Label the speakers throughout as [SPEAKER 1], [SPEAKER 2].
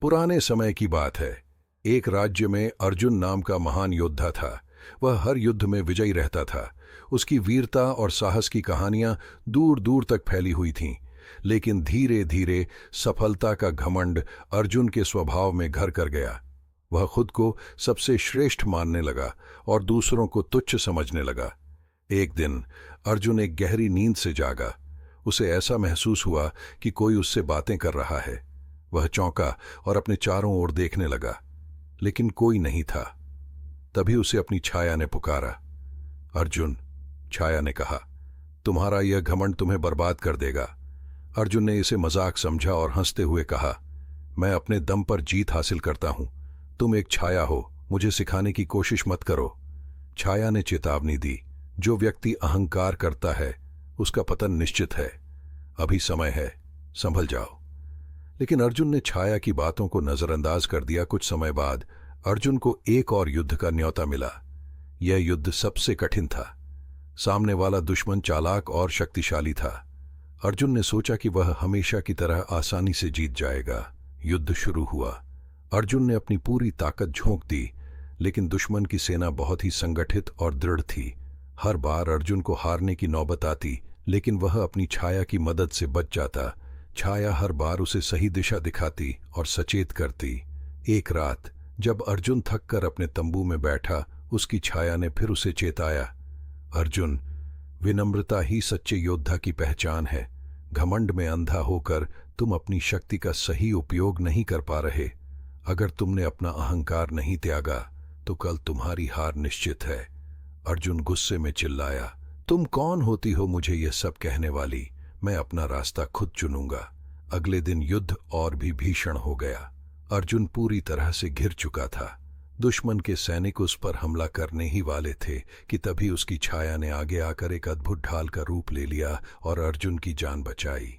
[SPEAKER 1] पुराने समय की बात है। एक राज्य में अर्जुन नाम का महान योद्धा था। वह हर युद्ध में विजयी रहता था। उसकी वीरता और साहस की कहानियां दूर दूर तक फैली हुई थीं। लेकिन धीरे धीरे सफलता का घमंड अर्जुन के स्वभाव में घर कर गया। वह खुद को सबसे श्रेष्ठ मानने लगा और दूसरों को तुच्छ समझने लगा। एक दिन अर्जुन एक गहरी नींद से जागा। उसे ऐसा महसूस हुआ कि कोई उससे बातें कर रहा है। वह चौंका और अपने चारों ओर देखने लगा, लेकिन कोई नहीं था। तभी उसे अपनी छाया ने पुकारा। अर्जुन, छाया ने कहा, तुम्हारा यह घमंड तुम्हें बर्बाद कर देगा। अर्जुन ने इसे मजाक समझा और हंसते हुए कहा, मैं अपने दम पर जीत हासिल करता हूं। तुम एक छाया हो, मुझे सिखाने की कोशिश मत करो। छाया ने चेतावनी दी, जो व्यक्ति अहंकार करता है उसका पतन निश्चित है। अभी समय है, संभल जाओ। लेकिन अर्जुन ने छाया की बातों को नजरअंदाज कर दिया। कुछ समय बाद अर्जुन को एक और युद्ध का न्योता मिला। यह युद्ध सबसे कठिन था। सामने वाला दुश्मन चालाक और शक्तिशाली था। अर्जुन ने सोचा कि वह हमेशा की तरह आसानी से जीत जाएगा। युद्ध शुरू हुआ। अर्जुन ने अपनी पूरी ताकत झोंक दी, लेकिन दुश्मन की सेना बहुत ही संगठित और दृढ़ थी। हर बार अर्जुन को हारने की नौबत आती, लेकिन वह अपनी छाया की मदद से बच जाता। छाया हर बार उसे सही दिशा दिखाती और सचेत करती। एक रात जब अर्जुन थक कर अपने तंबू में बैठा, उसकी छाया ने फिर उसे चेताया, अर्जुन, विनम्रता ही सच्चे योद्धा की पहचान है। घमंड में अंधा होकर तुम अपनी शक्ति का सही उपयोग नहीं कर पा रहे। अगर तुमने अपना अहंकार नहीं त्यागा तो कल तुम्हारी हार निश्चित है। अर्जुन गुस्से में चिल्लाया, तुम कौन होती हो मुझे यह सब कहने वाली? मैं अपना रास्ता खुद चुनूंगा। अगले दिन युद्ध और भी भीषण हो गया। अर्जुन पूरी तरह से घिर चुका था। दुश्मन के सैनिक उस पर हमला करने ही वाले थे कि तभी उसकी छाया ने आगे आकर एक अद्भुत ढाल का रूप ले लिया और अर्जुन की जान बचाई।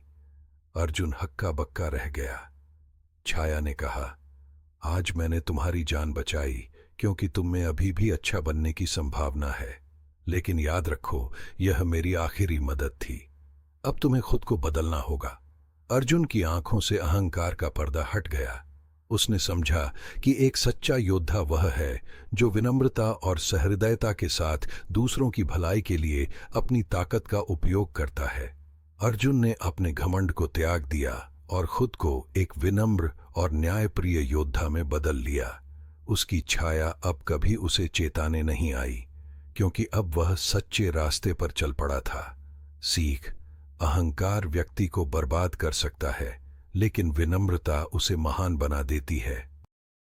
[SPEAKER 1] अर्जुन हक्का बक्का रह गया। छाया ने कहा, आज मैंने तुम्हारी जान बचाई क्योंकि तुम में अभी भी अच्छा बनने की संभावना है। लेकिन याद रखो, यह मेरी आखिरी मदद थी। अब तुम्हें खुद को बदलना होगा। अर्जुन की आंखों से अहंकार का पर्दा हट गया। उसने समझा कि एक सच्चा योद्धा वह है जो विनम्रता और सहृदयता के साथ दूसरों की भलाई के लिए अपनी ताकत का उपयोग करता है। अर्जुन ने अपने घमंड को त्याग दिया और खुद को एक विनम्र और न्यायप्रिय योद्धा में बदल लिया। उसकी छाया अब कभी उसे चेताने नहीं आई, क्योंकि अब वह सच्चे रास्ते पर चल पड़ा था। सीख: अहंकार व्यक्ति को बर्बाद कर सकता है, लेकिन विनम्रता उसे महान बना देती है।